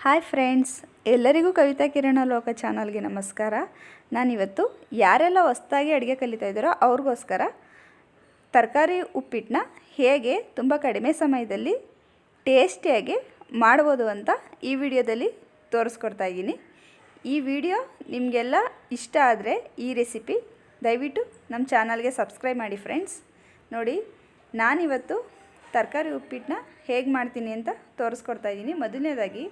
Hi friends, ಎಲ್ಲರಿಗೂ ಕವಿತಾಕಿರಣಾಲೋಕ ಚಾನಲ್ಗೆ ನಮಸ್ಕಾರ. ನಾನಿವತ್ತು ಯಾರೆಲ್ಲ ಹೊಸದಾಗಿ ಅಡುಗೆ ಕಲಿತಾ ಇದ್ದಾರೋ ಅವ್ರಿಗೋಸ್ಕರ ತರಕಾರಿ ಉಪ್ಪಿಟ್ಟನ್ನ ಹೇಗೆ ತುಂಬ ಕಡಿಮೆ ಸಮಯದಲ್ಲಿ ಟೇಸ್ಟಿಯಾಗಿ ಮಾಡ್ಬೋದು ಅಂತ ಈ ವಿಡಿಯೋದಲ್ಲಿ ತೋರಿಸ್ಕೊಡ್ತಾ ಇದ್ದೀನಿ. ಈ ವಿಡಿಯೋ ನಿಮಗೆಲ್ಲ ಇಷ್ಟ ಆದರೆ ಈ ರೆಸಿಪಿ ದಯವಿಟ್ಟು ನಮ್ಮ ಚಾನಲ್ಗೆ ಸಬ್ಸ್ಕ್ರೈಬ್ ಮಾಡಿ ಫ್ರೆಂಡ್ಸ್. ನೋಡಿ, ನಾನಿವತ್ತು ತರಕಾರಿ ಉಪ್ಪಿಟ್ಟನ್ನ ಹೇಗೆ ಮಾಡ್ತೀನಿ ಅಂತ ತೋರಿಸ್ಕೊಡ್ತಾ ಇದ್ದೀನಿ. ಮೊದಲನೇದಾಗಿ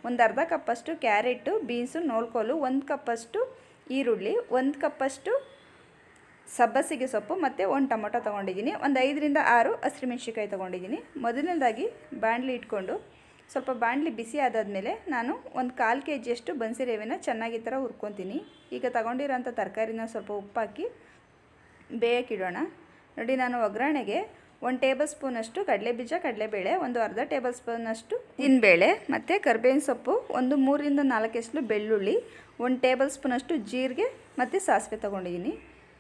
ಒಂದು ಅರ್ಧ ಕಪ್ಪಷ್ಟು ಕ್ಯಾರೆಟು, ಬೀನ್ಸು, ನೋಳ್ಕೋಲು, 1 ಕಪ್ಪಷ್ಟು ಈರುಳ್ಳಿ, 1 ಕಪ್ಪಷ್ಟು ಸಬ್ಬಸಿಗೆ ಸೊಪ್ಪು ಮತ್ತು 1 ಟೊಮೊಟೊ ತೊಗೊಂಡಿದ್ದೀನಿ. ಒಂದು 5 ರಿಂದ 6 ಹಸಿಮೆಣ್ಸಿಕಾಯಿ ತೊಗೊಂಡಿದ್ದೀನಿ. ಮೊದಲನೇದಾಗಿ ಬಾಣಲಿ ಇಟ್ಕೊಂಡು ಸ್ವಲ್ಪ ಬಾಣಲಿ ಬಿಸಿ ಆದಾದಮೇಲೆ ನಾನು ಒಂದು 1/4 kg ಬನ್ಸಿ ರವೆನ ಚೆನ್ನಾಗಿ ಈ ಥರ ಹುರ್ಕೊತೀನಿ. ಈಗ ತಗೊಂಡಿರೋಂಥ ತರಕಾರಿನ ಸ್ವಲ್ಪ ಉಪ್ಪಾಕಿ ಬೇಯಕ್ಕಿಡೋಣ. ನೋಡಿ, ನಾನು ಒಗ್ಗರಣೆಗೆ 1 ಟೇಬಲ್ ಸ್ಪೂನಷ್ಟು ಕಡಲೆಬೀಜ, ಕಡಲೆಬೇಳೆ, ಒಂದು ಅರ್ಧ ಟೇಬಲ್ ಸ್ಪೂನಷ್ಟು ಉದ್ದಿನಬೇಳೆ ಮತ್ತು ಕರಿಬೇವಿನ ಸೊಪ್ಪು, ಒಂದು 3 ರಿಂದ 4 ಬೆಳ್ಳುಳ್ಳಿ, 1 ಟೇಬಲ್ ಸ್ಪೂನಷ್ಟು ಜೀರಿಗೆ ಮತ್ತು ಸಾಸಿವೆ ತೊಗೊಂಡಿದ್ದೀನಿ.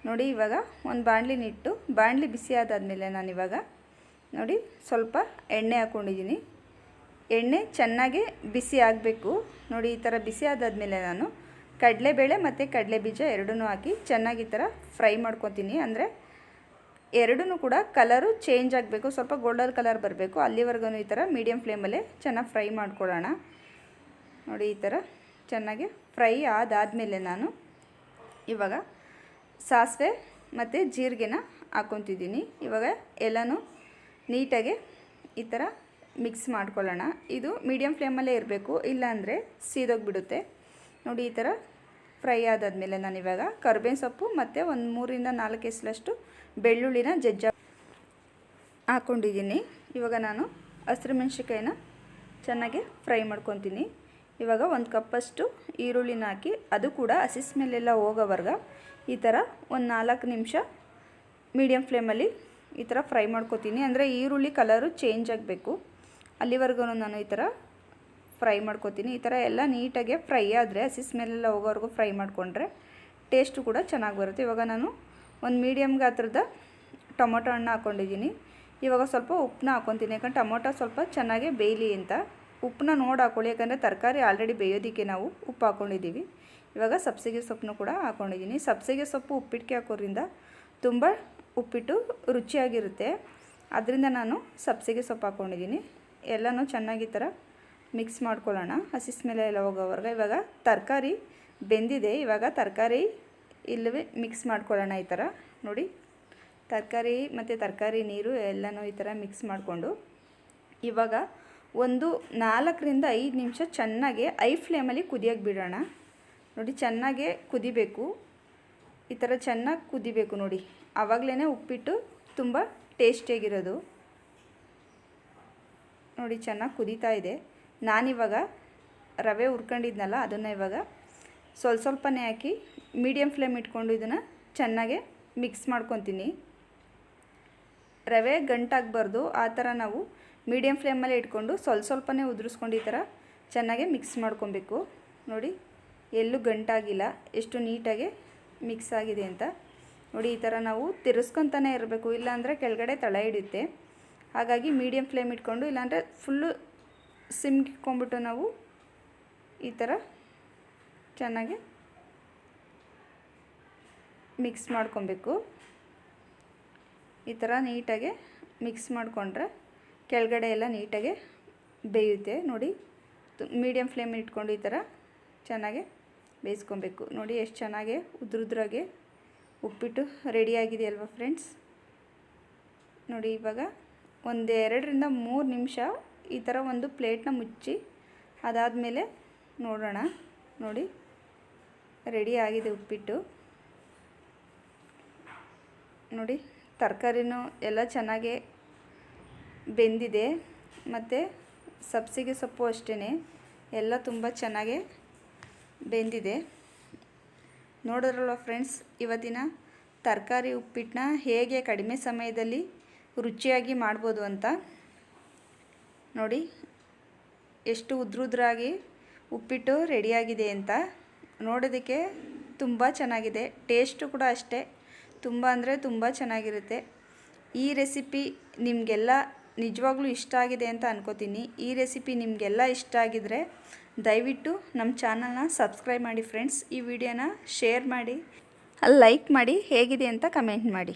ನೋಡಿ, ಇವಾಗ ಒಂದು ಬಾಣಲಿನಿಟ್ಟು ಬಾಣಲಿ ಬಿಸಿ ಆದಾದಮೇಲೆ ನಾನಿವಾಗ ನೋಡಿ ಸ್ವಲ್ಪ ಎಣ್ಣೆ ಹಾಕ್ಕೊಂಡಿದ್ದೀನಿ. ಎಣ್ಣೆ ಚೆನ್ನಾಗಿ ಬಿಸಿ ಆಗಬೇಕು. ನೋಡಿ, ಈ ಥರ ಬಿಸಿ ಆದಾದಮೇಲೆ ನಾನು ಕಡಲೆಬೇಳೆ ಮತ್ತು ಕಡಲೆಬೀಜ ಎರಡನ್ನೂ ಹಾಕಿ ಚೆನ್ನಾಗಿ ಈ ಥರ ಫ್ರೈ ಮಾಡ್ಕೊತೀನಿ. ಅಂದರೆ ಎರಡೂ ಕೂಡ ಕಲರು ಚೇಂಜ್ ಆಗಬೇಕು, ಸ್ವಲ್ಪ ಗೋಲ್ಡನ್ ಕಲರ್ ಬರಬೇಕು. ಅಲ್ಲಿವರೆಗೂ ಈ ಥರ ಮೀಡಿಯಮ್ ಫ್ಲೇಮಲ್ಲೇ ಚೆನ್ನಾಗಿ ಫ್ರೈ ಮಾಡ್ಕೊಳ್ಳೋಣ. ನೋಡಿ, ಈ ಥರ ಚೆನ್ನಾಗಿ ಫ್ರೈ ಆದಾದಮೇಲೆ ನಾನು ಇವಾಗ ಸಾಸಿವೆ ಮತ್ತು ಜೀರಿಗೆನ ಹಾಕ್ಕೊತಿದ್ದೀನಿ. ಇವಾಗ ಎಲ್ಲನೂ ನೀಟಾಗಿ ಈ ಥರ ಮಿಕ್ಸ್ ಮಾಡ್ಕೊಳ್ಳೋಣ. ಇದು ಮೀಡಿಯಮ್ ಫ್ಲೇಮಲ್ಲೇ ಇರಬೇಕು, ಇಲ್ಲಾಂದರೆ ಸೀದೋಗಿಬಿಡುತ್ತೆ. ನೋಡಿ, ಈ ಥರ ಫ್ರೈ ಆದಾದಮೇಲೆ ನಾನಿವಾಗ ಕರಿಬೇವಿನ ಸೊಪ್ಪು ಮತ್ತು ಒಂದು 3 ರಿಂದ 4 ಎಸಳಷ್ಟು ಬೆಳ್ಳುಳ್ಳಿನ ಜಜ್ಜ ಹಾಕ್ಕೊಂಡಿದ್ದೀನಿ. ಇವಾಗ ನಾನು ಹಸಿಮೆಣ್ಸಿಕಾಯಿನ ಚೆನ್ನಾಗಿ ಫ್ರೈ ಮಾಡ್ಕೊತೀನಿ. ಇವಾಗ 1 ಕಪ್ಪಷ್ಟು ಈರುಳ್ಳಿನ ಹಾಕಿ ಅದು ಕೂಡ ಹಸಿ ಸ್ಮೆಲ್ಲೆಲ್ಲ ಹೋಗೋವರೆಗ ಈ ಥರ ಒಂದು 4 ನಿಮಿಷ ಮೀಡಿಯಮ್ ಫ್ಲೇಮಲ್ಲಿ ಈ ಥರ ಫ್ರೈ ಮಾಡ್ಕೊತೀನಿ. ಅಂದರೆ ಈರುಳ್ಳಿ ಕಲರು ಚೇಂಜ್ ಆಗಬೇಕು, ಅಲ್ಲಿವರೆಗೂ ನಾನು ಈ ಥರ ಫ್ರೈ ಮಾಡ್ಕೊತೀನಿ. ಈ ಥರ ಎಲ್ಲ ನೀಟಾಗಿ ಫ್ರೈ ಆದರೆ ಹಸಿ ಸ್ಮೆಲ್ಲೆಲ್ಲ ಹೋಗೋವರೆಗೂ ಫ್ರೈ ಮಾಡಿಕೊಂಡ್ರೆ ಟೇಸ್ಟು ಕೂಡ ಚೆನ್ನಾಗಿ ಬರುತ್ತೆ. ಇವಾಗ ನಾನು ಒಂದು ಮೀಡಿಯಮ್ ಗಾತ್ರದ ಟೊಮೊಟೊ ಹಣ್ಣು ಹಾಕ್ಕೊಂಡಿದ್ದೀನಿ. ಇವಾಗ ಸ್ವಲ್ಪ ಉಪ್ಪನ್ನ ಹಾಕ್ಕೊತೀನಿ, ಯಾಕಂದ್ರೆ ಟೊಮೊಟೊ ಸ್ವಲ್ಪ ಚೆನ್ನಾಗಿ ಬೇಯಲಿ ಅಂತ. ಉಪ್ಪನ್ನ ನೋಡಿ ಹಾಕ್ಕೊಳ್ಳಿ, ಯಾಕಂದರೆ ತರಕಾರಿ ಆಲ್ರೆಡಿ ಬೇಯೋದಕ್ಕೆ ನಾವು ಉಪ್ಪು ಹಾಕ್ಕೊಂಡಿದ್ದೀವಿ. ಇವಾಗ ಸಬ್ಬಸಿಗೆ ಸೊಪ್ಪನ್ನು ಕೂಡ ಹಾಕ್ಕೊಂಡಿದ್ದೀನಿ. ಸಬ್ಬಸಿಗೆ ಸೊಪ್ಪು ಉಪ್ಪಿಟ್ಟಿಗೆ ಹಾಕೋದ್ರಿಂದ ತುಂಬ ಉಪ್ಪಿಟ್ಟು ರುಚಿಯಾಗಿರುತ್ತೆ, ಅದರಿಂದ ನಾನು ಸಬ್ಬಸಿಗೆ ಸೊಪ್ಪು ಹಾಕ್ಕೊಂಡಿದ್ದೀನಿ. ಎಲ್ಲನೂ ಚೆನ್ನಾಗಿ ಈ ಥರ ಮಿಕ್ಸ್ ಮಾಡ್ಕೊಳ್ಳೋಣ, ಹಸಿ ಸ್ಮೆಲ್ ಎಲ್ಲ ಹೋಗೋವರೆಗೆ. ಇವಾಗ ತರಕಾರಿ ಬೆಂದಿದೆ. ಇವಾಗ ತರಕಾರಿ ಇಲ್ಲವೇ ಮಿಕ್ಸ್ ಮಾಡ್ಕೊಳ್ಳೋಣ. ಈ ಥರ ನೋಡಿ, ತರಕಾರಿ ಮತ್ತು ತರಕಾರಿ ನೀರು ಎಲ್ಲನೂ ಈ ಥರ ಮಿಕ್ಸ್ ಮಾಡಿಕೊಂಡು ಇವಾಗ ಒಂದು 4 ರಿಂದ 5 ನಿಮಿಷ ಚೆನ್ನಾಗಿ ಐ ಫ್ಲೇಮಲ್ಲಿ ಕುದಿಯೋಕೆ ಬಿಡೋಣ. ನೋಡಿ, ಚೆನ್ನಾಗೇ ಕುದಿಬೇಕು, ಈ ಥರ ಚೆನ್ನಾಗಿ ಕುದಿಬೇಕು. ನೋಡಿ, ಆವಾಗಲೇ ಉಪ್ಪಿಟ್ಟು ತುಂಬ ಟೇಸ್ಟಿಯಾಗಿರೋದು. ನೋಡಿ, ಚೆನ್ನಾಗಿ ಕುದೀತಾ ಇದೆ. ನಾನಿವಾಗ ರವೆ ಹುರ್ಕೊಂಡಿದ್ನಲ್ಲ ಅದನ್ನು ಇವಾಗ ಸ್ವಲ್ಪನೇ ಹಾಕಿ ಮೀಡಿಯಮ್ ಫ್ಲೇಮ್ ಇಟ್ಕೊಂಡು ಇದನ್ನು ಚೆನ್ನಾಗೆ ಮಿಕ್ಸ್ ಮಾಡ್ಕೊತೀನಿ. ರವೆ ಗಂಟಾಗಬಾರ್ದು, ಆ ಥರ ನಾವು ಮೀಡಿಯಮ್ ಫ್ಲೇಮಲ್ಲೇ ಇಟ್ಕೊಂಡು ಸ್ವಲ್ಪನೇ ಉದುರಿಸ್ಕೊಂಡು ಈ ಥರ ಚೆನ್ನಾಗೆ ಮಿಕ್ಸ್ ಮಾಡ್ಕೊಬೇಕು. ನೋಡಿ, ಎಲ್ಲೂ ಗಂಟಾಗಿಲ್ಲ, ಎಷ್ಟು ನೀಟಾಗಿ ಮಿಕ್ಸ್ ಆಗಿದೆ ಅಂತ. ನೋಡಿ, ಈ ಥರ ನಾವು ತಿರ್ಸ್ಕೊತಾನೆ ಇರಬೇಕು, ಇಲ್ಲಾಂದರೆ ಕೆಳಗಡೆ ತಳ ಹಿಡಿಯುತ್ತೆ. ಹಾಗಾಗಿ ಮೀಡಿಯಮ್ ಫ್ಲೇಮ್ ಇಟ್ಕೊಂಡು, ಇಲ್ಲಾಂದರೆ ಫುಲ್ಲು ಸಿಮ್ಗೆ ಇಟ್ಕೊಂಡ್ಬಿಟ್ಟು ನಾವು ಈ ಥರ ಚೆನ್ನಾಗಿ ಮಿಕ್ಸ್ ಮಾಡ್ಕೊಬೇಕು. ಈ ಥರ ನೀಟಾಗಿ ಮಿಕ್ಸ್ ಮಾಡಿಕೊಂಡ್ರೆ ಕೆಳಗಡೆ ಎಲ್ಲ ನೀಟಾಗಿ ಬೇಯುತ್ತೆ. ನೋಡಿ, ಮೀಡಿಯಮ್ ಫ್ಲೇಮ್ ಇಟ್ಕೊಂಡು ಈ ಥರ ಚೆನ್ನಾಗಿ ಬೇಯಿಸ್ಕೊಬೇಕು. ನೋಡಿ, ಎಷ್ಟು ಚೆನ್ನಾಗಿ ಉದ್ರುದ್ರಾಗೆ ಉಪ್ಪಿಟ್ಟು ರೆಡಿಯಾಗಿದೆ ಅಲ್ವಾ ಫ್ರೆಂಡ್ಸ್. ನೋಡಿ, ಇವಾಗ ಒಂದು 2 ರಿಂದ 3 ನಿಮಿಷ ಈ ಥರ ಒಂದು ಪ್ಲೇಟ್ನ ಮುಚ್ಚಿ ಅದಾದಮೇಲೆ ನೋಡೋಣ. ನೋಡಿ, ರೆಡಿ ಆಗಿದೆ ಉಪ್ಪಿಟ್ಟು. ನೋಡಿ, ತರಕಾರಿನೂ ಎಲ್ಲ ಚೆನ್ನಾಗಿ ಬೆಂದಿದೆ, ಮತ್ತು ಸಬ್ಬಸಿಗೆ ಸೊಪ್ಪು ಅಷ್ಟೇ ಎಲ್ಲ ತುಂಬ ಚೆನ್ನಾಗಿ ಬೆಂದಿದೆ. ನೋಡಿದ್ರಲ್ವ ಫ್ರೆಂಡ್ಸ್, ಇವತ್ತಿನ ತರಕಾರಿ ಉಪ್ಪಿಟ್ಟನ್ನ ಹೇಗೆ ಕಡಿಮೆ ಸಮಯದಲ್ಲಿ ರುಚಿಯಾಗಿ ಮಾಡ್ಬೋದು ಅಂತ. ನೋಡಿ, ಎಷ್ಟು ಉದ್ರುದ್ರಾಗಿ ಉಪ್ಪಿಟ್ಟು ರೆಡಿಯಾಗಿದೆ ಅಂತ. ನೋಡೋದಕ್ಕೆ ತುಂಬ ಚೆನ್ನಾಗಿದೆ, ಟೇಸ್ಟು ಕೂಡ ಅಷ್ಟೇ ತುಂಬ ಅಂದರೆ ತುಂಬ ಚೆನ್ನಾಗಿರುತ್ತೆ. ಈ ರೆಸಿಪಿ ನಿಮಗೆಲ್ಲ ನಿಜವಾಗ್ಲೂ ಇಷ್ಟ ಆಗಿದೆ ಅಂತ ಅನ್ಕೋತೀನಿ. ಈ ರೆಸಿಪಿ ನಿಮಗೆಲ್ಲ ಇಷ್ಟ ಆಗಿದ್ರೆ ದಯವಿಟ್ಟು ನಮ್ಮ ಚಾನಲ್ನ ಸಬ್ಸ್ಕ್ರೈಬ್ ಮಾಡಿ ಫ್ರೆಂಡ್ಸ್. ಈ ವಿಡಿಯೋನ ಶೇರ್ ಮಾಡಿ, ಲೈಕ್ ಮಾಡಿ, ಹೇಗಿದೆ ಅಂತ ಕಮೆಂಟ್ ಮಾಡಿ.